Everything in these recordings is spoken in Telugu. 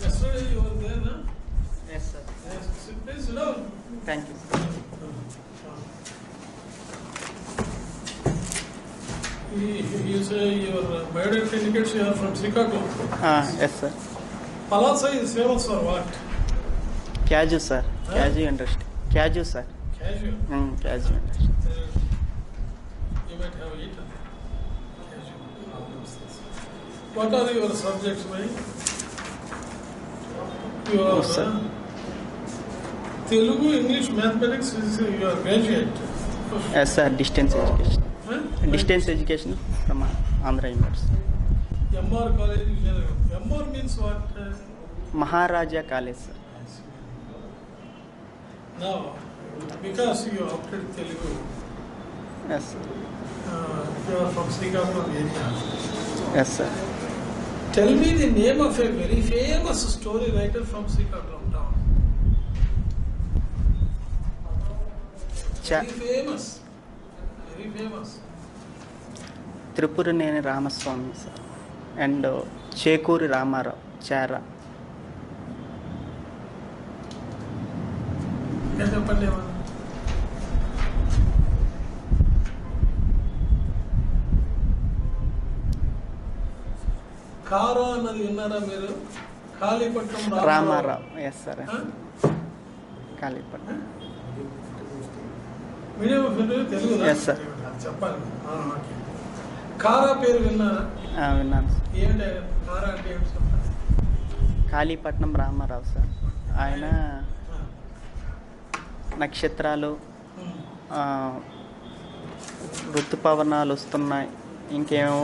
Yesterday you were there, no? Yes, sir. Yes. Please sit down. Thank you, sir. You say your biodata indicates you are from Srikakulam. Yes, sir. Palasa is famous for what? Cashew, sir. Cashew industry. Cashew, sir. Cashew. Cashew industry. You might have eaten cashew. What are your subjects, ma'am? You are sir. Telugu, English, mathematics is your graduate. Yes, sir. Distance education. Huh? Distance education from Andhra University. MR College. MR means what? Maharaja College, sir. Now, because you opted Telugu, Yes, sir. you are from Srikakulam area. Yes, sir. Tell me the name of a very famous story writer from Srikakulam town. Very famous. Very famous. Tripuruneni Ramaswamy, sir. And Chekuri Ramarao, Chara. చెప్పండి ఏమన్నా. కారా అన్నది విన్నారా మీరు? Kalipatnam Ramarao. Yes, sir. Kalipatnam. Medium of Telugu Yes, sir. చెప్పాలి. ఓకే. కారా పేరు విన్నారా? విన్నాను, సార్. ఏంటి కారా అంటే ఏమిటి చెప్పండి. కాళీపట్నం రామారావు, సార్. ఆయన నక్షత్రాలు, ఋతుపవనాలు వస్తున్నాయి, ఇంకేమో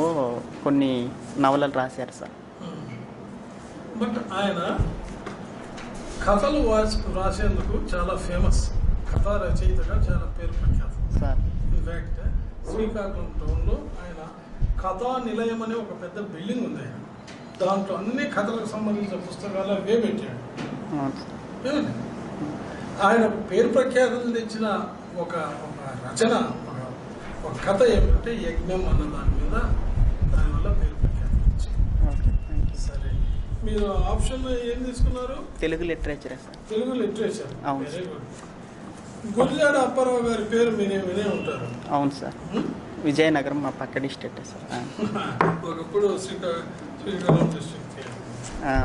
కొన్ని నవలలు రాశారు, సార్. బట్ ఆయన కథలు రాసేందుకు చాలా ఫేమస్. కథా రచయితగా చాలా పేరు ప్రఖ్యాతం, సార్. ఇన్ఫాక్ట్ శ్రీకాకుళం టౌన్లో ఆయన కథా నిలయం అనే ఒక పెద్ద బిల్డింగ్ ఉంది. ఆయన దాంట్లో అన్ని కథలకు సంబంధించిన పుస్తకాలు అవే పెట్టాడు. అవును, సార్. ఏమండి? ఆయన పేరు ప్రఖ్యాతులు తెచ్చిన ఒక రచన, ఒక కథ ఏమిటంటే యజ్ఞం అన్న దాని మీద, దానివల్ల పేరు ప్రఖ్యాతులు వచ్చింది. Okay, thank you. సరే, మీరు ఆప్షన్ ఏం తీసుకున్నారు? తెలుగు లిటరేచరే, సార్. తెలుగు లిటరేచర్. అవును. Very good. గురిజాడ అప్పారావు గారి పేరు మీరే వినే ఉంటారు. అవును, సార్. విజయనగరం మా పక్క డిస్ట్రిక్ట్, సార్. ఒకప్పుడు శ్రీకాకుళం డిస్ట్రిక్ట్.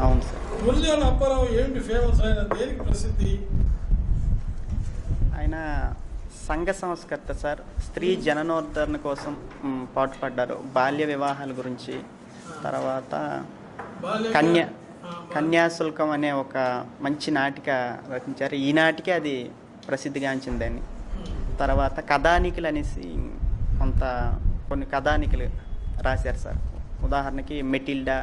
అవును, సార్. గురిజాడ అప్పారావు ఏమిటి ఫేమస్? ఆయన దేనికి ప్రసిద్ధి? ఆయన సంఘ సంస్కర్త, సార్. స్త్రీ జననోద్ధరణ కోసం పాటుపడ్డారు. బాల్య వివాహాల గురించి. తర్వాత కన్యాశుల్కం అనే ఒక మంచి నాటిక రచించారు. ఈనాటికే అది ప్రసిద్ధిగాంచిందని. తర్వాత కథానికలు అనేసి కొన్ని కథానికలు రాశారు, సార్. ఉదాహరణకి మెటిల్డా,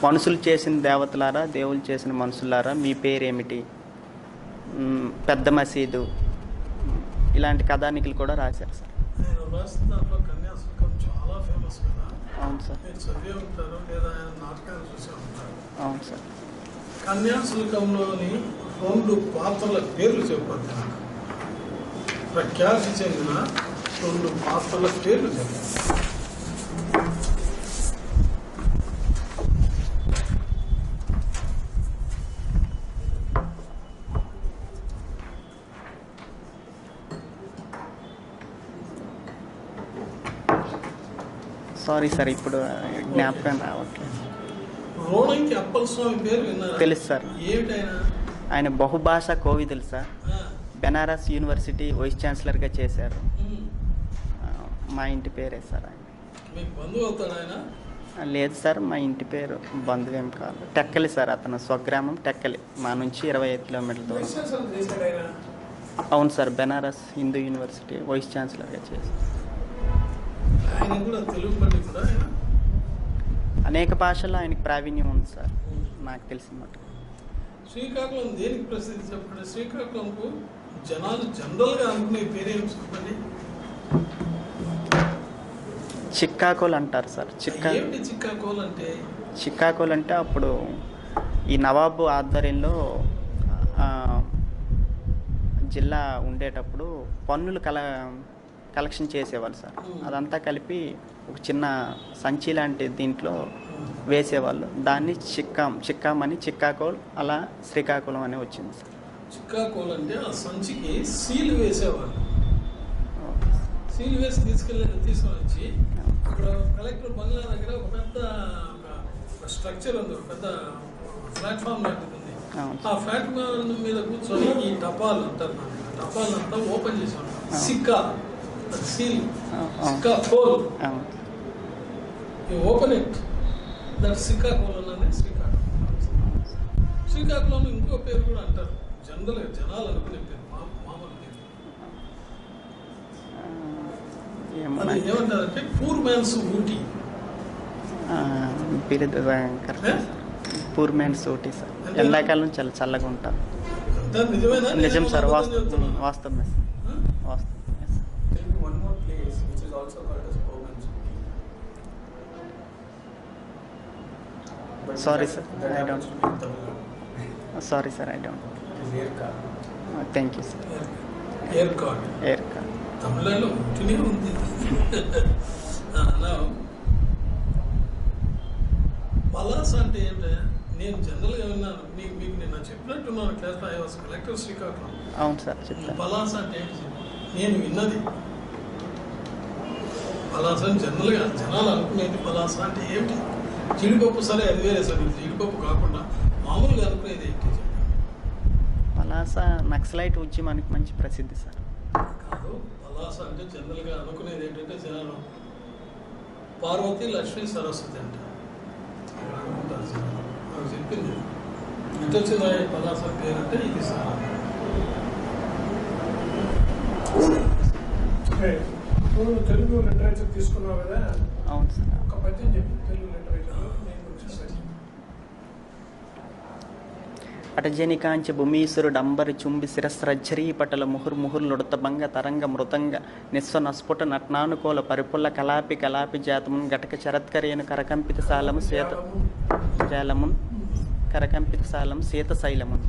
మనుషులు చేసిన దేవతలారా, దేవుళ్ళు చేసిన మనుషులారా, మీ పేరేమిటి, పెద్ద మసీదు, ఇలాంటి కథానికలు కూడా రాశారు, సార్. కన్యాశుల్కం చాలా ఫేమస్ కదా. అవును, సార్. మీరు చదివే ఉంటారు లేదా ఆయన నాటకాలు చూసే ఉంటారు. అవును, సార్. కన్యాశుల్కంలోని 2 పాత్రల పేర్లు చెప్పండి నాకు. ప్రఖ్యాతి చెందిన 2 పాత్రల పేర్లు చెప్పండి. Sorry, sir. ఇప్పుడు జ్ఞాపకం రావట్లేదు. రోణంకి అప్పలస్వామి పేరు విన్నారా? తెలుసు, సార్. ఏమిటైనా? ఆయన బహుభాషా కోవిదులు, సార్. బెనారస్ యూనివర్సిటీ వైస్ ఛాన్సలర్గా చేశారు. మా ఇంటి పేరే, సార్. ఆయన మీకు బంధువు అవుతాడు ఆయన? లేదు, సార్. మా ఇంటి పేరు బంధువేం కాదు. టెక్కలి, సార్. అతను స్వగ్రామం టెక్కలి. మా నుంచి 25 కిలోమీటర్ల దూరం. అవును, sir. Banaras Hindu University vice ఛాన్సలర్గా చేశారు. ఆయన కూడా తెలుగు పండితుడా? అనేక భాషల్లో ఆయనకి ప్రావీణ్యం ఉంది, సార్. నాకు తెలిసిన మాట. శ్రీకాకుళం దేనికి ప్రసిద్ధి చెప్పండి? శ్రీకాకుళంకు జనాలు జనరల్గా అనుకునే పేరేమి చెప్పండి? చిక్కాకోల్ అంటారు, సార్. ఏమిటి చిక్కాకోల్ అంటే? చిక్కాకోల్ అంటే అప్పుడు ఈ నవాబు ఆధ్వర్యంలో జిల్లా ఉండేటప్పుడు పన్నులు కలెక్షన్ చేసేవాళ్ళు సార్. అదంతా కలిపి ఒక చిన్న సంచి లాంటి దీంట్లో వేసేవాళ్ళు. దాన్ని చిక్కాం అని చిక్కాకోల్, అలా శ్రీకాకుళం అని వచ్చింది సార్. చిక్కాకోల్ అంటే ఆ సంచికి సీల్ వేసేవాళ్ళు. సీల్ వేసి తీసుకొని వచ్చి అక్కడ కలెక్టర్ బంగ్లా దగ్గర ఒక పెద్ద స్ట్రక్చర్ ఉంది, ఒక పెద్ద ప్లాట్ఫామ్ లాంటిది ఉంది. ఆ ప్లాట్ఫామ్ మీద కూర్చొని ఈ టపాలు అంటారు, టపాలంతా ఓపెన్ చేసాం. సిక్కా సీల్, సిక్కా కోల్, ఓపెన్ ఇట్, దట్ శ్రీకాకుళం అన్నది శ్రీకాకుళం. శ్రీకాకుళం ఇంకో పేరు కూడా అంటారు, జనాలు అనుకునే పేరు, మామూలు పేరు. అది ఏమంటారంటే poor man's Ooty. Poor man's Ooty sir. ఎండాకాలం చాలా చల్లగా ఉంటారు. నిజం సార్, వాస్తవమే sir. Sorry sir, I don't. Sorry sir, I don't. Thank you sir. Air card. తమిళలో ఉంటూనే ఉంది. పలాస అంటే ఏంటంటే నేను జనరల్గా విన్నాను, మీకు నిన్న చెప్పినట్టున్నాను క్లాస్లో. I was collector Srikakulam. అవును సార్ చెప్పాను. పలాస అంటే ఏంటి నేను విన్నది. పలాస అని జనరల్గా జనాలు అనుకునేది పలాస అంటే ఏంటి? జీడిపప్పు, సరే అది వేరే సార్, జీడిపప్పు కాకుండా మామూలుగా అనుకునేది ఏంటి? పలాస నక్సలైట్ ఉద్యమానికి మంచి ప్రసిద్ధి సార్. కాదు, పలాస అంటే జనరల్గా అనుకునేది ఏంటంటే జనాలు పార్వతి, లక్ష్మీ, సరస్వతి అంట అనుకుంటారు జనాలు. నాకు చెప్పింది ఎంత వచ్చిందా పలాస పేరు అంటే ఇది సార్. తెలుగు లిటరేచర్ తీసుకున్నావు కదా? అవును సార్. ఒక పద్యం చెప్పి తెలుగు లిటరేచర్ అటజని కాంచి భూమీశ్వరుడు అంబరి చుంబి శిరస్రజ్జరీ పటల ముహుర్ముహుర్లుడత భంగ తరంగ మృతంగ నిస్వ నస్ఫుట నట్నానుకూల పరిపుల్ల కలాపి జాతమున్ ఘటక చరత్కరేను కరకంపిత సాలము శ్వేత జాలమున్ కరకంపిత సాలం శీత శైలమున్.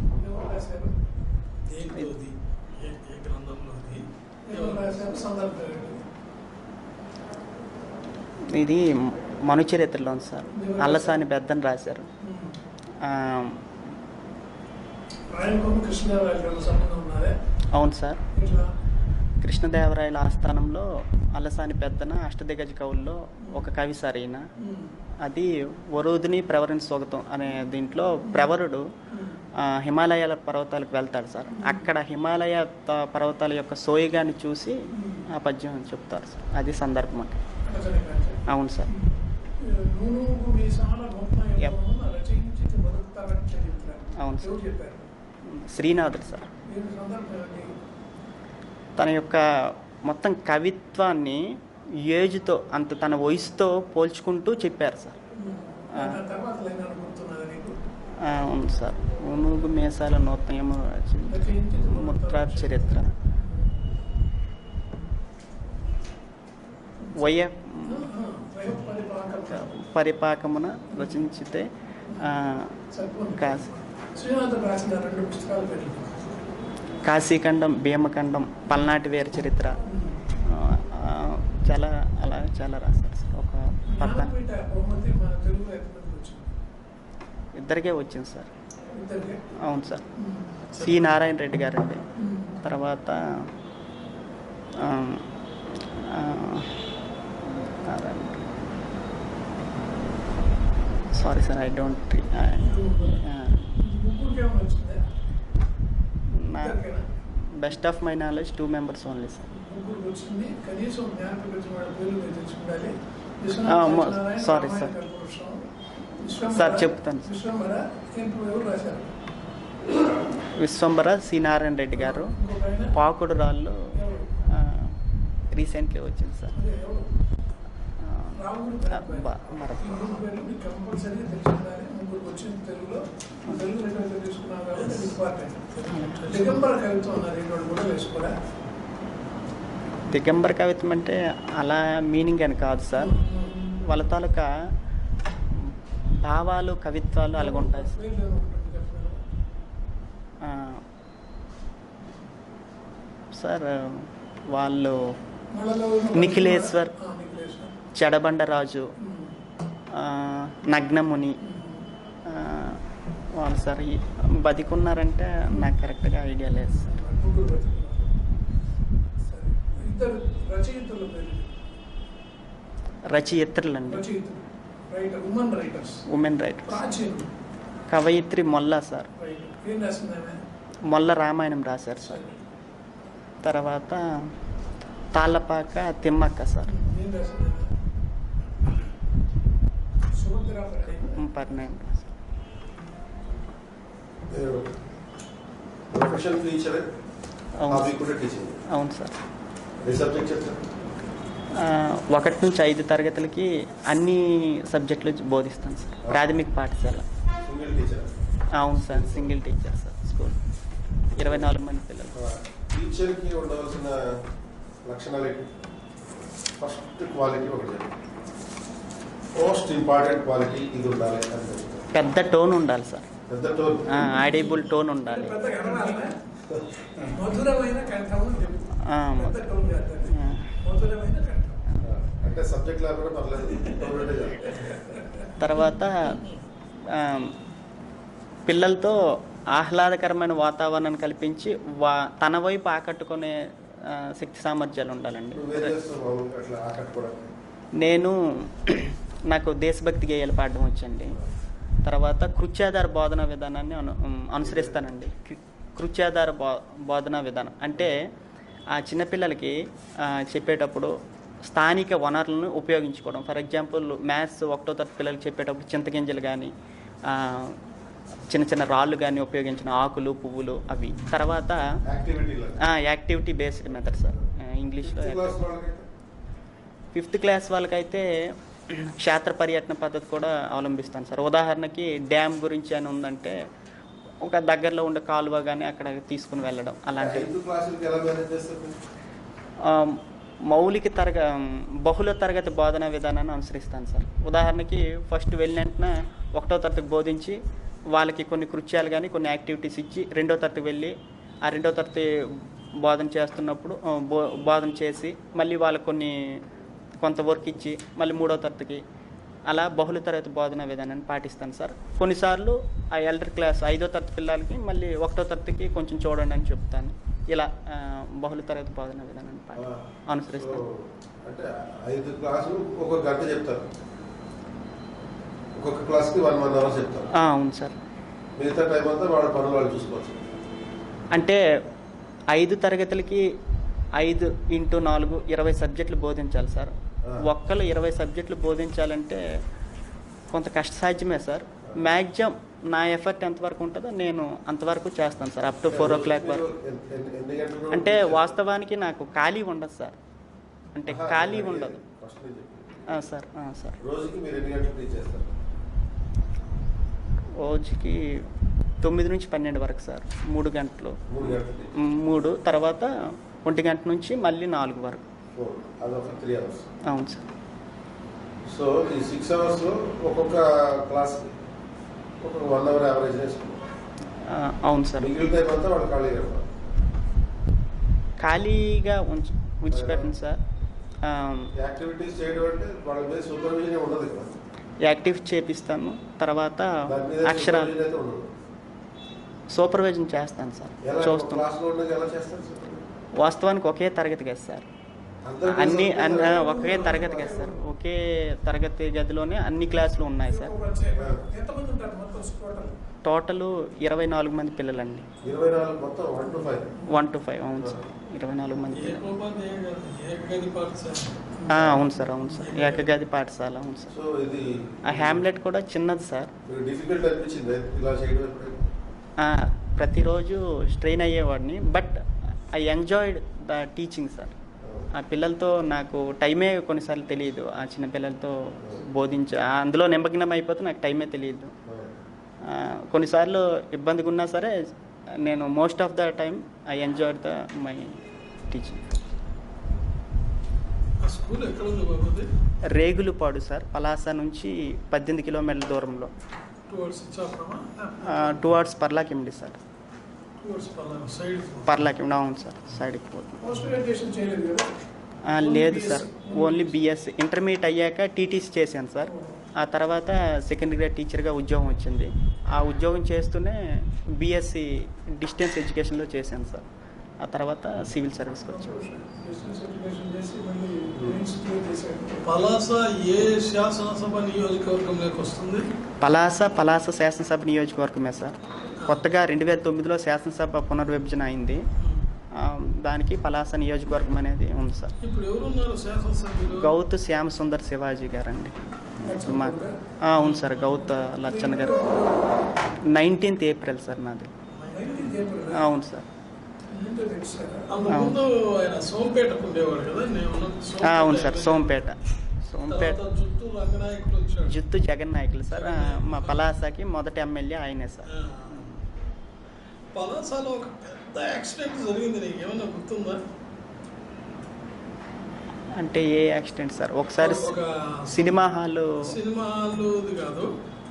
ఇది మనుచరిత్రలో ఉంది సార్. అల్లసాని పెద్దని రాశారు. అవును సార్. కృష్ణదేవరాయల ఆస్థానంలో అల్లసాని పెద్దన అష్టదిగ్గజ కవుల్లో ఒక కవి సార్ ఈయన. అది వరుదిని ప్రవరణ స్వాగతం అనే దీంట్లో ప్రవరుడు హిమాలయాల పర్వతాలకు వెళ్తాడు సార్. అక్కడ హిమాలయ పర్వతాల యొక్క సోయగాన్ని చూసి ఆ పద్యం చెప్తారు సార్. అది సందర్భం అంటే. అవును సార్. అవును సార్. శ్రీనాథుడు సార్. తన యొక్క మొత్తం కవిత్వాన్ని ఏజ్తో అంత తన వయసుతో పోల్చుకుంటూ చెప్పారు సార్. అవును సార్. ఊనుగు మేసాల నూతనము ముద్రా చరిత్ర పరిపాకమున రచించితే కాశీఖండం, భీమఖండం, పల్నాటి వీర చరిత్ర, చాలా అలా చాలా రాశారు సార్. ఒక పక్క ఇద్దరికే వచ్చింది సార్. అవును సార్. సి నారాయణ రెడ్డి గారండి. తర్వాత sorry sir, I don't. Best of my knowledge 2 members only sir. Sorry sir. Sir చెప్తాను. విశ్వంబర, సి నారాయణ రెడ్డి గారు, పాకుడు రాళ్ళు రీసెంట్లీ వచ్చింది సార్. దిగంబర కవిత్వం అంటే అలా మీనింగ్ అని కాదు సార్. వాళ్ళ తాలూకా భావాలు, కవిత్వాలు అలాగుంటాయి. సార్ వాళ్ళు నిఖిలేశ్వర్, చెడబండరాజు, నగ్నముని వాళ్ళు సార్ బతికున్నారంటే నాకు కరెక్ట్గా ఐడియా లేదు సార్. రచయిత్రులండి, ఉమెన్ రైటర్స్. కవయిత్రి మొల్ల సార్, మొల్ల రామాయణం రాశారు సార్. తర్వాత తాళ్ళపాక తిమ్మక్క సార్, పరిణయం రాశారు. అవును సార్. 1 నుంచి 5 తరగతులకి అన్ని సబ్జెక్టులు బోధిస్తాను సార్. ప్రాథమిక పాఠశాల. అవును sir, single teacher sir. School 24 మంది పిల్లలు. టీచర్కి ఉండవలసిన లక్షణాలు ఏంటి? ఫస్ట్ క్వాలిటీ ఒకటి, మోస్ట్ ఇంపార్టెంట్ క్వాలిటీ ఇది ఉండాలి. పెద్ద టోన్ ఉండాలి సార్. పెద్ద టోన్, ఆడిబుల్ టోన్ ఉండాలి. అంటే సబ్జెక్ట్ లేకుండా పర్లేదు. తర్వాత పిల్లలతో ఆహ్లాదకరమైన వాతావరణాన్ని కల్పించి తన వైపు ఆకట్టుకునే శక్తి సామర్థ్యాలు ఉండాలండి. నాకు దేశభక్తి గేయాలు పాడడం వచ్చండి. తర్వాత కృత్యాధార బోధనా విధానాన్ని అనుసరిస్తానండి. కృత్యాధార బోధనా విధానం అంటే ఆ చిన్నపిల్లలకి చెప్పేటప్పుడు స్థానిక వనరులను ఉపయోగించుకోవడం. ఫర్ ఎగ్జాంపుల్ మ్యాథ్స్ 1వ తరగతి పిల్లలకి చెప్పేటప్పుడు చింతగింజలు కానీ చిన్న చిన్న రాళ్ళు కానీ ఉపయోగించిన ఆకులు, పువ్వులు అవి. తర్వాత యాక్టివిటీ బేస్డ్ మెథడ్ సార్. ఇంగ్లీష్లో 5th క్లాస్ వాళ్ళకైతే క్షేత్ర పర్యటన పద్ధతి కూడా అవలంబిస్తాను సార్. ఉదాహరణకి డ్యామ్ గురించి అని ఉందంటే ఒక దగ్గరలో ఉండే కాలువ కానీ అక్కడ తీసుకుని వెళ్ళడం అలాంటివి. బహుళ తరగతి బోధనా విధానాన్ని అనుసరిస్తాను సార్. ఉదాహరణకి ఫస్ట్ వెళ్ళిన వెంటనే 1వ తరగతికి బోధించి వాళ్ళకి కొన్ని కృత్యాలు కానీ కొన్ని యాక్టివిటీస్ ఇచ్చి 2వ తరగతికి వెళ్ళి ఆ 2వ తరగతి బోధన చేస్తున్నప్పుడు బోధన చేసి మళ్ళీ వాళ్ళకి కొంత వర్క్ ఇచ్చి మళ్ళీ 3వ తరగతికి అలా బహుళ తరగతి బోధనా విధానాన్ని పాటిస్తాను సార్. కొన్నిసార్లు ఆ ఎల్డర్ క్లాస్ 5వ తరగతి పిల్లలకి మళ్ళీ 1వ తరగతికి కొంచెం చూడండి అని చెప్తాను. ఇలా బహుళ తరగతి బోధనా విధానాన్ని అనుసరిస్తాను. అంటే 5 క్లాసులు ఒక్కొక్క గంట చెప్తారు, ఒక్కొక్క క్లాస్కి 1 అవర్ చెప్తారు. అవును సార్. మిగతా టైం అంతా వాళ్ళ పనులు వాళ్ళు చూసుకోవచ్చు. అంటే 5 తరగతులకి 5 × 4 20 సబ్జెక్టులు బోధించాలి సార్. ఒక్కరు 20 సబ్జెక్టులు బోధించాలంటే కొంత కష్టసాధ్యమే సార్. మ్యాక్సిమం నా ఎఫర్ట్ ఎంతవరకు ఉంటుందో నేను అంతవరకు చేస్తాను సార్. అప్ టు 4 o'clock వరకు. అంటే వాస్తవానికి నాకు ఖాళీ ఉండదు సార్. అంటే ఖాళీ ఉండదు సార్. సార్ రోజుకి మీరు ఎన్ని గంటలు టీచ్ చేస్తారు? రోజుకి 9 నుంచి 12 వరకు సార్. 3 గంటలు. 3 తర్వాత 1 గంట నుంచి మళ్ళీ 4 వరకు. అదొక 3 hours. అవును సార్. సో ఈ 6 hours ఒక్కొక్క క్లాస్ ఒక 1 hour యావరేజ్ వేసుకున్నాం. అవును సార్. మిగిలిన టైం అంతా వాళ్ళు ఖాళీగా విడిచిపెట్టండి సార్. యాక్టివిటీస్ చేయడం అంటే వాళ్ళ మీద సూపర్విజన్ ఉండదు కదా. యాక్టివిటీ చేపిస్తాను. తర్వాత అక్షరాలు సూపర్విజన్ చేస్తాను సార్. చూస్తాను. వాస్తవానికి ఒకే తరగతి కదా సార్. అన్ని ఒకే తరగతి కదా సార్. ఒకే తరగతి గదిలోనే అన్ని క్లాసులు ఉన్నాయి సార్. టోటల్ 24 మంది పిల్లలండి. 1 to 5. అవును సార్. 24 మంది పిల్లలు. అవును సార్. అవును సార్. ఏకగది పాఠశాల. అవును సార్. ఆ హ్యామ్లెట్ కూడా చిన్నది సార్. ప్రతిరోజు స్ట్రెయిన్ అయ్యేవాడిని, but I enjoyed the teaching sir. ఆ పిల్లలతో నాకు టైమే కొన్నిసార్లు తెలియదు. ఆ చిన్న పిల్లలతో అందులో నిమగ్నం అయిపోతే నాకు టైమే తెలియదు. కొన్నిసార్లు ఇబ్బందిగా ఉన్నా సరే నేను most of the time I enjoyed the my teaching. Regulapadu sir. Palasa నుంచి 18 కిలోమీటర్ల దూరంలో. Towards Parlakimidi sir. Towards Palla side Parlaki అవును సార్ సైడ్కి పోతుంది. పోస్ట్ గ్రాడ్యుయేషన్ చేయలేదు కదా? లేదు సార్, ఓన్లీ బిఎస్సి. ఇంటర్మీడియట్ అయ్యాక టీటీసీ చేశాను సార్. ఆ తర్వాత సెకండ్ గ్రేడ్ టీచర్గా ఉద్యోగం వచ్చింది. ఆ ఉద్యోగం చేస్తూనే బిఎస్సి డిస్టెన్స్ ఎడ్యుకేషన్లో చేశాను సార్. ఆ తర్వాత సివిల్ సర్వీస్కి వచ్చాను. డిస్టెన్స్ ఎడ్యుకేషన్ చేసి మళ్ళీ మెయిన్స్ క్లియర్ చేశారు. పలాస ఏ శాసనసభ నియోజకవర్గంలోకి వస్తుంది? పలాస శాసనసభ నియోజకవర్గమే సార్. కొత్తగా 2009లో శాసనసభ పునర్విభజన అయింది. దానికి పలాస నియోజకవర్గం అనేది ఉంది సార్. ఇప్పుడు ఎవరున్నారు శాసనసభ్యులు? గౌత్ శ్యామ సుందర్ శివాజీ గారండి. అవును సార్, గౌత్ లచ్చన్న గారు. 19th ఏప్రిల్ సార్ నాది. 19th April. అవును సార్. అంతకుముందు ఆయన సోంపేటకు ఉండేవాడు కదా? అవును సార్, సోంపేట. జుట్టు రంగనాయకులు వచ్చాడు. జుత్తు జగన్ నాయకులు సార్. మా పలాసకి మొదటి ఎమ్మెల్యే ఆయనే సార్. పలాసలో ఒక పెద్ద యాక్సిడెంట్ జరిగింది, నీకు ఏమన్నా గుర్తుందా? అంటే ఏ యాక్సిడెంట్ సార్? ఒకసారి ఒక సినిమా హాలు కాదు,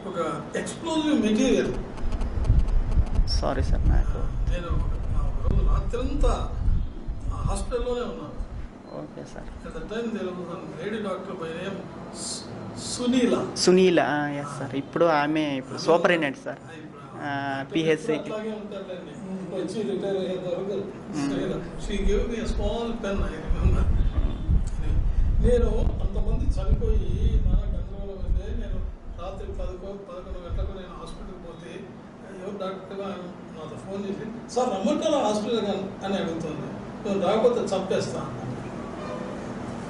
ఒక ఎక్స్ప్లోజివ్ మెటీరియల్. సారీ సార్, నాకు నేను రాత్రంతా హాస్పిటల్లోనే ఉన్నాను. Okay sir. At the time lady doctor by name Sunila. Yes sir. ఇప్పుడు ఆమె సూపరింటెండెంట్ సార్ పిహెచ్సికి. వచ్చి రిటైర్ అయ్యేంత వరకు she give me small pen. నేను అంతమంది చనిపోయి నా గందరగోళం అయితే నేను రాత్రి 11 గంటలకు నేను హాస్పిటల్కి పోతే ఎవరు డాక్టర్గా నాతో ఫోన్ చేసి, సార్ రమ్మంటారా హాస్పిటల్ అని అడుగుతుంది. నేను రాకపోతే చంపేస్తా.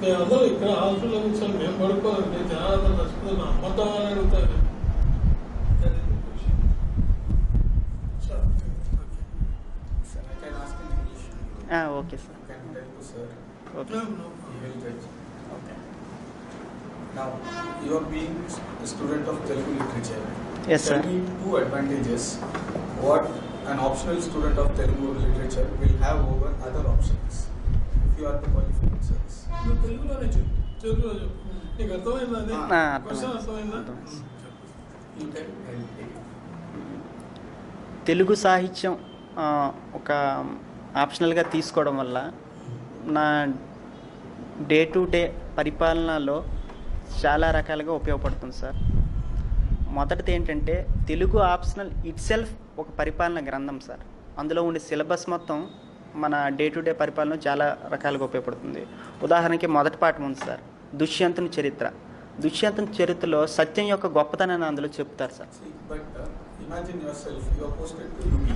మేమందరూ ఇక్కడ హాస్పిటల్లో కూర్చొని మేము పడుకోవాలంటే జనాలందరూ చచ్చిపోతే రమ్మంటామా అని అడుగుతాను. Okay sir. Okay. Now, you are being a student of Telugu literature. Yes, sir. Tell me 2 advantages what an optional student of Telugu literature will have over other options if you are the qualified service. నువ్వు తెలుగులో చెప్పు. నీకు అర్థమైందా? క్వశ్చన్ అర్థమైందా? You can help me. Telugu సాహిత్యం ఒక ఆప్షనల్గా తీసుకోవడం వల్ల నా డే టు డే పరిపాలనలో చాలా రకాలుగా ఉపయోగపడుతుంది సార్. మొదటిది ఏంటంటే తెలుగు ఆప్షనల్ ఇట్ సెల్ఫ్ ఒక పరిపాలన గ్రంథం సార్. అందులో ఉండే సిలబస్ మొత్తం మన డే టు డే పరిపాలన చాలా రకాలుగా ఉపయోగపడుతుంది. ఉదాహరణకి మొదటి పాఠం ఉంది సార్, దుష్యంతుని చరిత్ర. దుష్యంతుని చరిత్రలో సత్యం యొక్క గొప్పతనాన్ని అందులో చెప్తారు sir. See, but imagine yourself, you are posted to UP.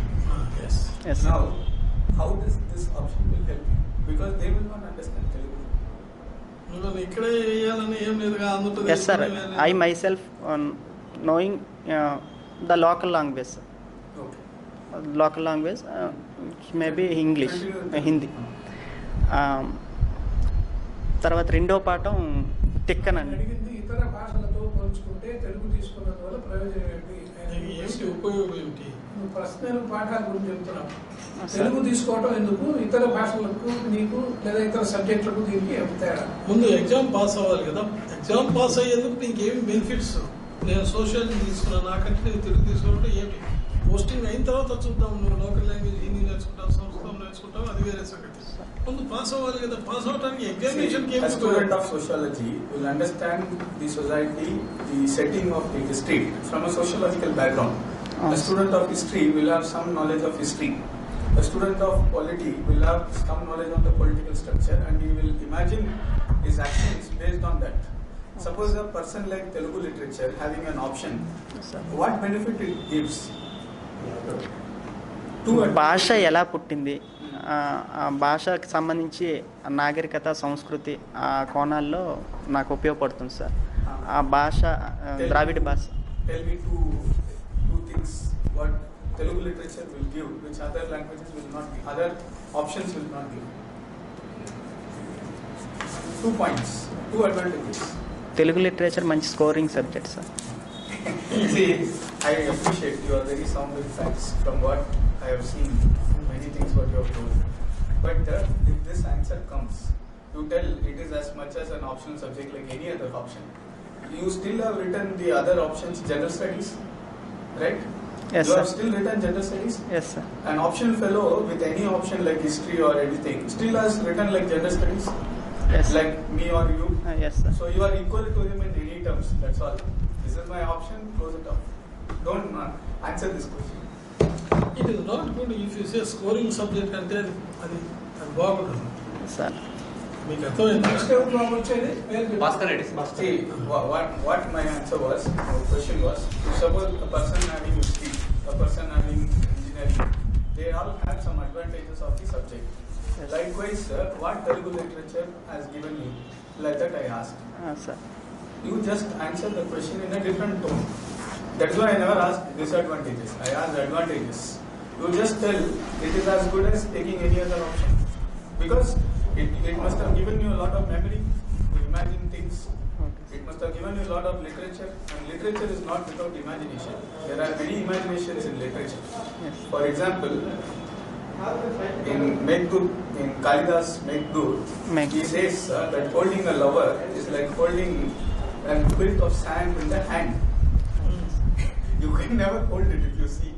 Yes. Yes. Now, how does this option will help you? Because they will not understand Telugu. నువ్వు ఇక్కడే వేయాలని ఏం లేదుగా. Yes sir, I myself knowing the local language sir. Okay. Local language maybe English, Hindi. తర్వాత రెండో పాఠం తిక్కనండి. అడిగింది ఇతర భాషలతో పోల్చుకుంటే తెలుగు తీసుకున్నందు వల్ల ప్రయోజనం ఏంటి? ఏంటి ఉపయోగం ఏంటి? నువ్వు ప్రశ్నలు పాఠాల గురించి చెప్తున్నావు. తెలుగు తీసుకోవటం ఎందుకు? ఇతర భాషలకు నీకు లేదా ఇతర సబ్జెక్టులకు దీనికి ఏం తేడా? ముందు ఎగ్జామ్ పాస్ అవ్వాలి కదా. ఎగ్జామ్ పాస్ అయ్యేందుకు నీకు ఏమి బెనిఫిట్స్? నేను సోషల్ తీసుకున్నాను, నాకంటే నేను తెలుగు తీసుకోవడం ఏమి? పోస్టింగ్ అయిన తర్వాత చూద్దాం. నువ్వు లోకల్ లాంగ్వేజ్ హిందీ నేర్చుకుంటావు, సంస్కృతం నేర్చుకుంటావు, అది వేరే సంగతి. ముందు పాస్ అవ్వాలి కదా. పాస్ అవడానికి ఎగ్జామినేషన్కి A student of sociology will understand the society, the setting of the history from a sociological background. A student of history will have some knowledge of history. A student of polity will have some knowledge on the political structure, and he will imagine his actions based on that. Suppose a person like Telugu literature having an option, what benefit it gives? భాష ఎలా పుట్టింది, ఆ భాషకు సంబంధించి నాగరికత, సంస్కృతి, ఆ కోణాల్లో నాకు ఉపయోగపడుతుంది సార్. ఆ భాష ద్రావిడ భాష. Tell me two things what Telugu literature will give, which other languages will not give, other options will not give. 2 points, 2 advantages. Telugu literature మంచి scoring subject sir. See, I appreciate you are very sound with facts from what I have seen, many things what you have told. But if this answer comes, you tell it is as much as an optional subject like any other option. You still have written the other options, general studies, right? Yes, You sir. have still written gender studies. Yes, sir. An optional fellow with any option like history or anything still has written like gender studies, Yes, sir. like me or you. Yes, sir. So you are equal to him in any terms. That's all. This is my option. Close it off. Don't answer this question. It is not good if you say scoring subject అంటే అది బాగుంటుంది. Sir. మీకు అర్థమైంది. నెక్స్ట్ ఎవరు బాబు వచ్చేది Bhaskar Reddy. See, what my answer was, question was, suppose a person having history, a person having engineering, they all have some advantages of the subject. Yes. Likewise, sir, what Telugu literature has given you, like that I asked. Sir. You just answer the question in a different tone. That's why I never asked disadvantages. I asked advantages. You just tell it is as good as taking any other option. Because it must have given you a lot of memory to imagine things. It must have given you a lot of literature. And literature is not without imagination. There are many imaginations in literature. Yes. For example, in Meghdut, in Kalidas Meghdut, he says that holding a lover is like holding a quilt of sand in the hand. You can never hold it if you see.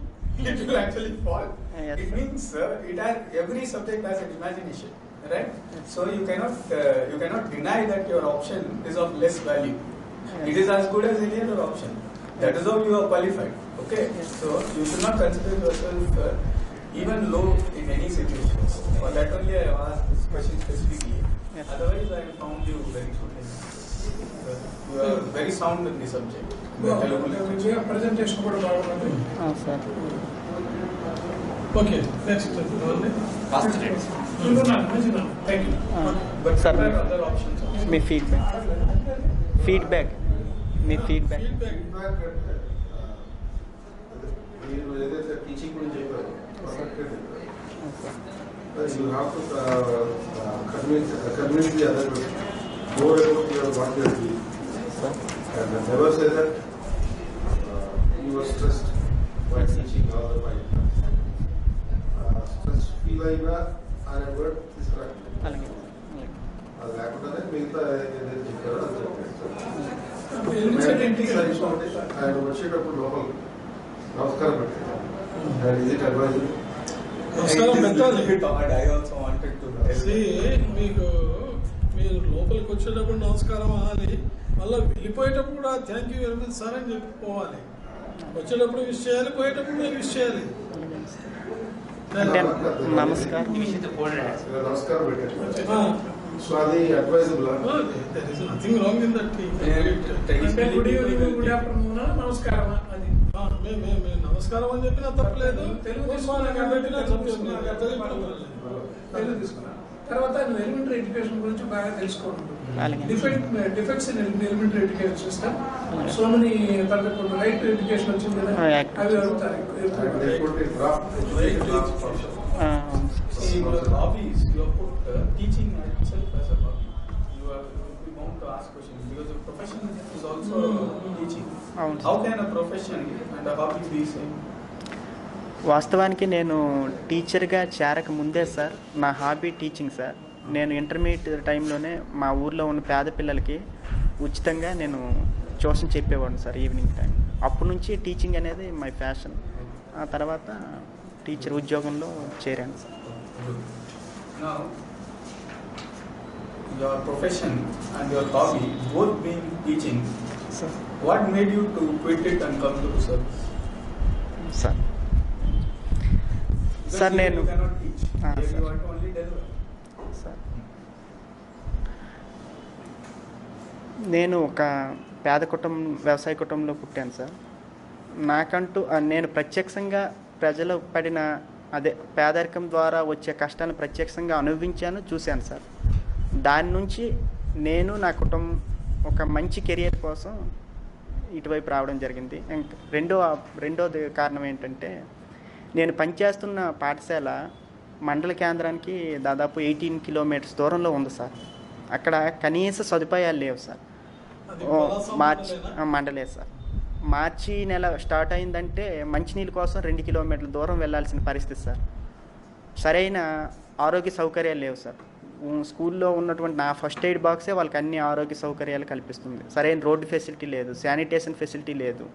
It will actually fall. Yes, It sir. means it has, every subject has an imagination, right? So you cannot deny that your option is of less value. It is as good as any other option. That is how you are qualified. Okay. So you should not consider yourself even low in any situations. For that only I have asked this question specifically. Yes. Otherwise I found you very good. You are very sound in the subject. The Telugu literature. Presentation కూడా బాగుంది. Sir. Okay next Bhaskar Reddy. వింటున్నాను, మంచిదమ్మా. Thank you. But Sir, there are other options also. Me feedback me feedback feedback feedback అంటే మీరు ఏదైతే టీచింగ్ గురించి చెప్పారు you have to convince the other more about your what your doing and never say that you were stressed while teaching all the time. Stress feel అయినా అనే వర్డ్ తీసుకురాండి. అలాగే అది లేకుండానే మిగతా ఏదైతే చెప్పారో అది చెప్పండి. ఎలిమెంటరీ సరిపోతే ఆయన వచ్చేటప్పుడు లోపల నమస్కారం పెట్టారు. అండ్ ఇది అడ్వైజ్ నమస్కారం పెట్టాలి. I also wanted to tell See, మీకు మీరు లోపలికి వచ్చేటప్పుడు నమస్కారం అనాలి, మళ్ళీ వెళ్ళిపోయేటప్పుడు కూడా thank you very much sir అని చెప్పుకోవాలి. వచ్చేటప్పుడు విష్ చేయాలి, పోయేటప్పుడు మీరు విష్ చేయాలి. అంటే నమస్కారం. ఈ విషయంతో ఫోల్డర్ హ్యాండ్స్. నమస్కారం పెట్టారు. సో అది advisable. There is nothing wrong in that. అంటే గుడ్ ఈవినింగ్, గుడ్ ఆఫ్టర్నూన్, నమస్కారం అది. మేము నమస్కారం అని చెప్పినా తప్పలేదు, తెలుగు పెట్టినా తప్పలేదు. తెలుగు తీసుకున్నా. తర్వాత నువ్వు ఎలిమెంటరీ ఎడ్యుకేషన్ గురించి బాగా తెలుసుకోవాలి. అలాగే. Defects in elementary education system, so many తరగతి రైట్ టు ఎడ్యుకేషన్ వచ్చింది కదా, అవి అడుగుతారు. See, your hobbies, you have put teaching itself as a hobby. You are bound to ask questions because your profession is also teaching. అవును. How can a profession and a hobby be same? వాస్తవానికి నేను టీచర్గా చేరక ముందే సార్ నా హాబీ టీచింగ్ సార్. నేను ఇంటర్మీడియట్ టైంలోనే మా ఊర్లో ఉన్న పేద పిల్లలకి ఉచితంగా నేను ట్యూషన్ చెప్పేవాడిని సార్ ఈవినింగ్ టైం. అప్పటి నుంచి టీచింగ్ అనేది మై ఫ్యాషన్. ఆ తర్వాత టీచర్ ఉద్యోగంలో చేరాను sir. Now, your profession and your hobby both being teaching, sir what made you to quit it and come to service? Sir Because sir here నేను you cannot teach. Here sir. you want to only deliver. Sir నేను ఒక పేద కుటుంబం వ్యవసాయ కుటుంబంలో పుట్టాను సార్. నాకంటూ నేను ప్రత్యక్షంగా ప్రజలు పడిన అదే పేదరికం ద్వారా వచ్చే కష్టాలను ప్రత్యక్షంగా అనుభవించాను, చూశాను సార్. దాని నుంచి నేను నా కుటుంబం ఒక మంచి కెరియర్ కోసం ఇటువైపు రావడం జరిగింది. రెండోది కారణం ఏంటంటే నేను పనిచేస్తున్న పాఠశాల మండల కేంద్రానికి దాదాపు 18 కిలోమీటర్స్ దూరంలో ఉంది సార్. అక్కడ కనీస సదుపాయాలు లేవు సార్. మార్చి మండలే సార్. మార్చి నెల స్టార్ట్ అయిందంటే మంచినీళ్ళ కోసం 2 కిలోమీటర్ల దూరం వెళ్ళాల్సిన పరిస్థితి సార్. సరైన ఆరోగ్య సౌకర్యాలు లేవు సార్. స్కూల్లో ఉన్నటువంటి నా ఫస్ట్ ఎయిడ్ బాక్సే వాళ్ళకి అన్ని ఆరోగ్య సౌకర్యాలు కల్పిస్తుంది. సరైన రోడ్డు ఫెసిలిటీ లేదు, శానిటేషన్ ఫెసిలిటీ లేదు.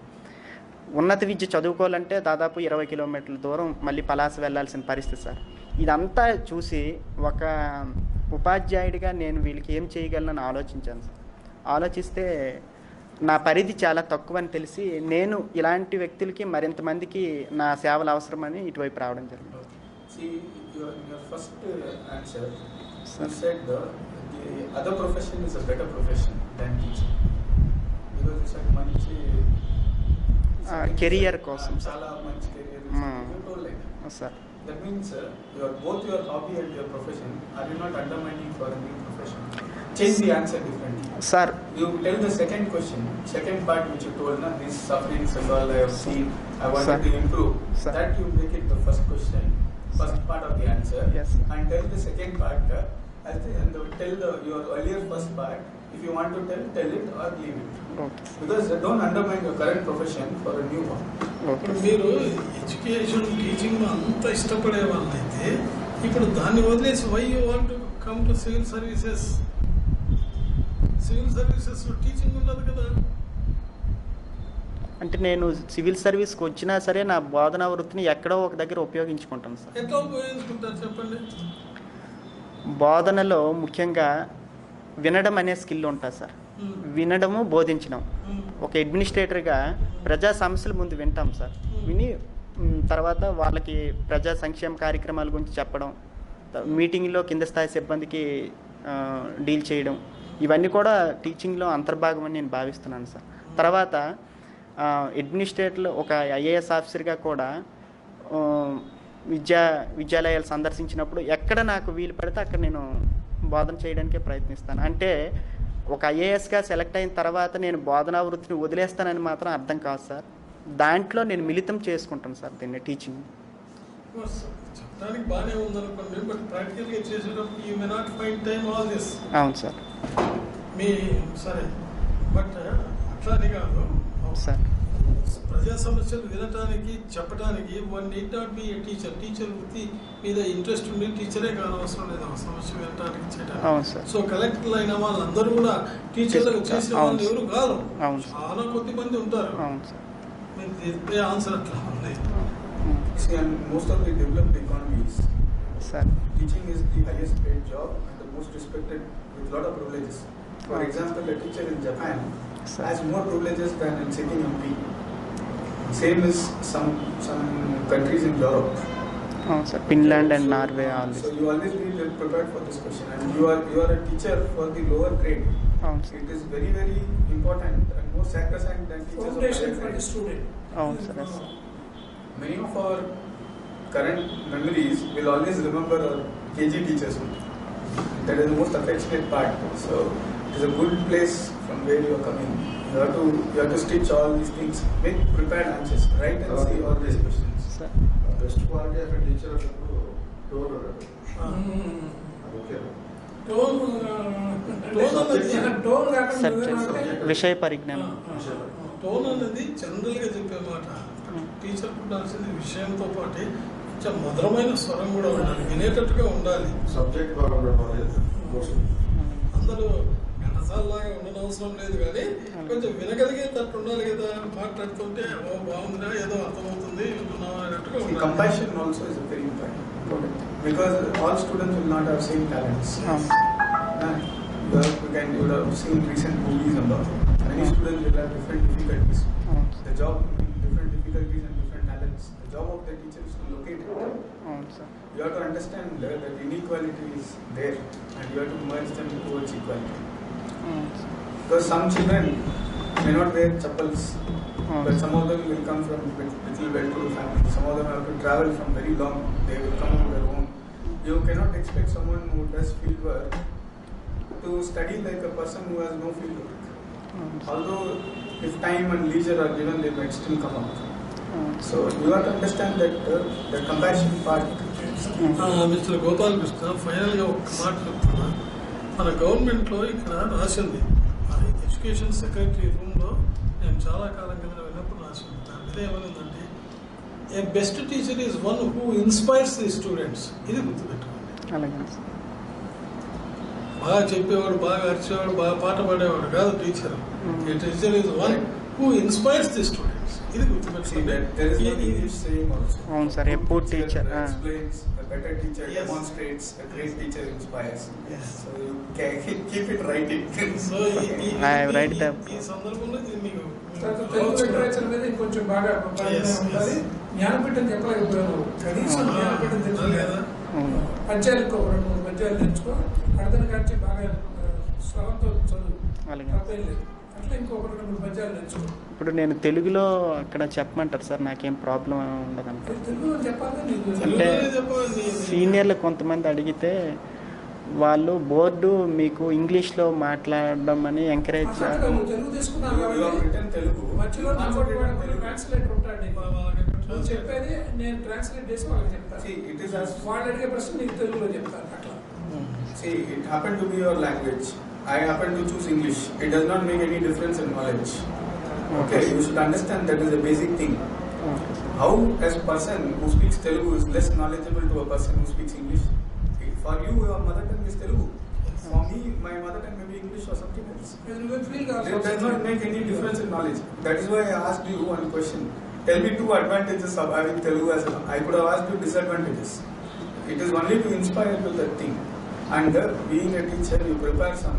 ఉన్నత విద్య చదువుకోవాలంటే దాదాపు 20 కిలోమీటర్ల దూరం మళ్ళీ పలాస వెళ్ళాల్సిన పరిస్థితి సార్. ఇదంతా చూసి ఒక ఉపాధ్యాయుడిగా నేను వీళ్ళకి ఏం చేయగలనని ఆలోచించాను సార్. ఆలోచిస్తే నా పరిధి చాలా తక్కువ అని తెలిసి నేను ఇలాంటి వ్యక్తులకి మరింత మందికి నా సేవలు అవసరమని ఇటువైపు రావడం జరిగింది. See, your first answer, you said the other profession is a better profession than teaching. Because you said manchi career కోసం చాలా మంచి career. You told like that. Sir. That means both your hobby and your profession, are you not undermining for a new profession? Change the answer differently. Sir. You tell the second question, second part which you told, na, these sufferings and all I have seen, I wanted to improve. Sir. That you make it the first question, first part of the answer. Yes. And tell the second part, tell your earlier first part. If you want to tell it or leave it. Okay. Because don't undermine your current profession for a new one. ఇప్పుడు మీరు ఎడ్యుకేషన్ టీచింగ్ అంత ఇష్టపడే వాళ్ళైతే ఇప్పుడు దాన్ని వదిలేసి why you want to come to civil services? Civil services teaching ఉండదు కదా. అంటే నేను సివిల్ సర్వీస్కి వచ్చినా సరే నా బోధనా వృత్తిని ఎక్కడో ఒక దగ్గర ఉపయోగించుకుంటాను సార్. ఎట్లా ఉపయోగించుకుంటారు చెప్పండి? బోధనలో ముఖ్యంగా వినడం అనే స్కిల్ ఉంటుంది సార్. వినడము, బోధించడం. ఒక అడ్మినిస్ట్రేటర్గా ప్రజా సమస్యల ముందు వింటాం సార్. విని తర్వాత వాళ్ళకి ప్రజా సంక్షేమ కార్యక్రమాల గురించి చెప్పడం, మీటింగ్లో కింద స్థాయి సిబ్బందికి డీల్ చేయడం, ఇవన్నీ కూడా టీచింగ్లో అంతర్భాగం అని నేను భావిస్తున్నాను సార్. తర్వాత అడ్మినిస్ట్రేటర్లో ఒక ఐఏఎస్ ఆఫీసర్గా కూడా విద్యాలయాలు సందర్శించినప్పుడు ఎక్కడ నాకు వీలు పడితే అక్కడ నేను బోధన చేయడానికే ప్రయత్నిస్తాను. అంటే ఒక ఐఏఎస్గా సెలెక్ట్ అయిన తర్వాత నేను బోధనా వృత్తిని వదిలేస్తానని మాత్రం అర్థం కాదు సార్. దాంట్లో నేను మిళితం చేసుకుంటాను సార్ దీన్ని టీచింగ్. చెప్పడానికి బాగానే ఉందనుకోండి, బట్ ప్రాక్టికల్గా చేసేటప్పుడు you may not find time all this. అవును సార్. మీ సరే, బట్ అట్లానే కాదు సార్. ప్రజా సమస్యలు వినటానికి చెప్పడానికి one need not be A teacher. Teacher వృత్తి మీద ఇంట్రెస్ట్ ఉండి టీచరే కానవసరం లేదు ఆ సమస్య వినటానికి చేయడానికి. అవును సార్. సో కలెక్టర్లు అయిన వాళ్ళందరూ కూడా టీచర్లు చేసే వాళ్ళు ఎవరు కాదు, చాలా కొద్ది మంది ఉంటారు. అవును సార్. మీరు ఆన్సర్ అట్లా ఉంది. See, and most of the developed economies, sir, teaching is the highest paid job and the most respected with lot of privileges. For example, a teacher in Japan has more privileges than in sitting MP. Same as some countries in Europe. Oh, sir. Finland and Norway always. So you always be prepared for this question, and you are a teacher for the lower grade. Oh, sir. It is very, very important and more sacrosanct than teachers Foundation of for the student. Oh, sir. Yes. Many of our current memories will always remember our KG teachers only. That is the most affectionate part. So it is a good place from where you are coming. You have to stitch all these things, make prepared answers, write and see all these questions. Sir. Best quality of a teacher is tone. Okay. విషయ పరిజ్ఞానం. టోన్ అనేది జనరల్గా చెప్పే మాట. టీచర్ ఉండాల్సింది విషయంతో పాటు కొంచెం మధురమైన స్వరం కూడా ఉండాలి, వినేటట్టుగా ఉండాలి. సబ్జెక్ట్ బాగా ఉండడం అందరూ గంటసార్లాగా ఉండడం అవసరం లేదు, కానీ కొంచెం వినగలిగేటట్టు ఉండాలి కదా. మాట్లాడుతుంటే బాగుందిరా, ఏదో అర్థమవుతుంది అన్నట్టుగా ఉండాలి. Compassion also is very important because all students will not have same talents. You would have seen recent movies and all. Many students will have different difficulties. The job will be different difficulties and different talents. The job of the teacher is to locate it. You have to understand that inequality is there and you have to merge them towards equality. Because some children may not wear chappals, but some of them will come from little well-to-do families. Some of them have to travel from very long. They will come on their own. You cannot expect someone who does field work to study like a person who has no field work. Although if time and leisure are given, they might still come out. So you have to understand that the compassion part. Mister Gopalakrishna, ఫైనల్గా ఒక మాట చెప్తున్నా. మన గవర్నమెంట్లో ఇక్కడ రాసింది, ఎడ్యుకేషన్ సెక్రటరీ రూమ్లో నేను చాలా కాలం కింద విన్నప్పుడు రాసింది. దాని మీద ఏమనిందంటే, a best teacher is one who inspires the students. ఇది గుర్తుపెట్టుకోండి. బాగా చెప్పేవాడు, బాగా అరిచేవాడు, బాగా పాట పాడేవాడు కాదు teacher. A teacher is one who inspires the students. ఇది See గుర్తుపెట్టుకోండి. that there is one English saying also. అవును sir, A a good good teacher, explains, a better teacher Yes. demonstrates, a great teacher inspires. Yes. So you keep it writing. So I have read the- ఈ సందర్భంలో ఇది మీకు తర్వాత తెలుగు లిటరేచర్ మీద ఇంకొంచెం బాగా Yes, ఉండాలి. yes. జ్ఞానపీఠం చెప్పలేకపోయాను, కనీసం జ్ఞానపీఠం అవును తెలుసు కదా. అవును. పద్యాలు ఇంకో 2-3 పద్యాలు తెచ్చుకో, అర్థం కాచి బాగా స్వరంతో చదువు, అలాగే. తప్పేం లేదు. అట్లా ఇంకో 2-3 పద్యాలు తెచ్చుకో. ఇప్పుడు నేను తెలుగులో అక్కడ చెప్పమంటారు సార్, నాకేం ప్రాబ్లం ఉండదంట. తెలుగులో చెప్పాలి నీకు. అంటే తెలుగులోనే చెప్పాలి. సీనియర్లు కొంతమంది అడిగితే వాళ్ళు బోర్డు మీకు ఇంగ్లీష్లో మాట్లాడడం అని ఎంకరేజ్ అట్లా నువ్వు తెలుగు తీసుకున్నావు You have కాబట్టి written Telugu. మధ్యలో You also written Telugu. Translator ఉంటాడు నీకు. నువ్వు చెప్పేది నేను ట్రాన్స్లేట్ చేసి వాళ్ళకి చెప్తాను. See, it is as వాళ్ళు అడిగే ప్రశ్న నీకు తెలుగులో చెప్తాను అట్లా. See, it happened to be your language. I happen to choose English. It does not make any difference in knowledge. Okay, you should understand that is a basic thing. How as a person who speaks Telugu is less knowledgeable to a person who speaks English? For you, your mother tongue is Telugu. For me, my mother tongue may be English or something else. నువ్వు feel It does not make any difference in knowledge. That is why I asked you one question. Tell me 2 advantages of having Telugu as a... I could have asked you disadvantages. It is only to inspire to that thing. And being a teacher, you prepare some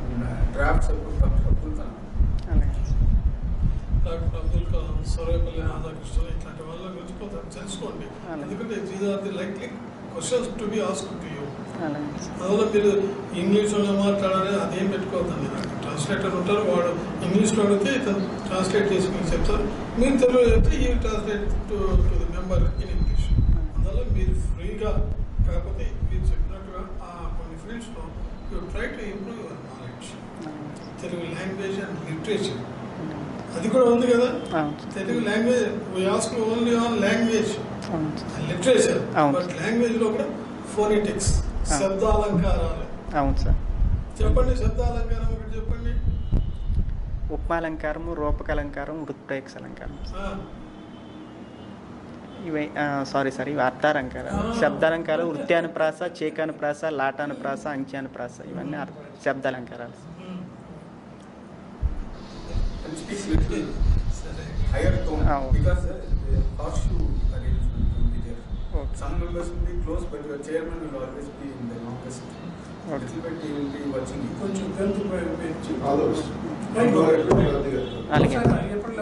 drafts of Abdul Kalam. Doctor Abdul Kalam, Sarvepalli Radhakrishna ఇట్లాంటి వాళ్ళ గురించి కొంత తెలుసుకోండి. ఎందుకంటే these are the likely questions to be asked to you. అందువల్ల మీరు ఇంగ్లీష్లోనే మాట్లాడాలి అదేం పెట్టుకోవద్దండి. ట్రాన్స్లేటర్ ఉంటారు, వాడు ఇంగ్లీష్లో అడిగితే ఇతను ట్రాన్స్లేట్ చేసి మీకు చెప్తారు. మీరు తెలుగులో చెప్తే ఈ translate to the member in English. అందువల్ల మీరు ఫ్రీగా, కాకపోతే మీరు చెప్పినట్టుగా ఆ కొన్ని ఫీల్డ్స్లో you try to improve your knowledge. Telugu language and literature అది కూడా ఉంది కదా. Telugu language we ask only on language literature, but language లో కూడా ఫోనెటిక్స్, శబ్దాలంకారాలు. అవును సార్. చెప్పండి, శబ్దాలంకారం ఒకటి చెప్పండి. ఉపమాలంకారము, రూపకలంకారం, వృత్ప్రేక్ష అలంకారం. ఇవి సారీ సార్, ఇవి అర్థాలంకారాలు. శబ్దాలంకారాలు వృత్యానుప్రాస, చేకానుప్రాస, లాటానుప్రాస, అంక్యానుప్రాస, ఇవన్నీ శబ్దాలంకారాలు. And speak little higher tone because the horseshoe arrangement will be there. Okay. Some members will be close, but your chairman will always be in the longest. Okay. Little bit he will be watching you. కొంచెం గంతు ఉపయోగించి All those. Right. All those. అలాగే. ఎప్పుడు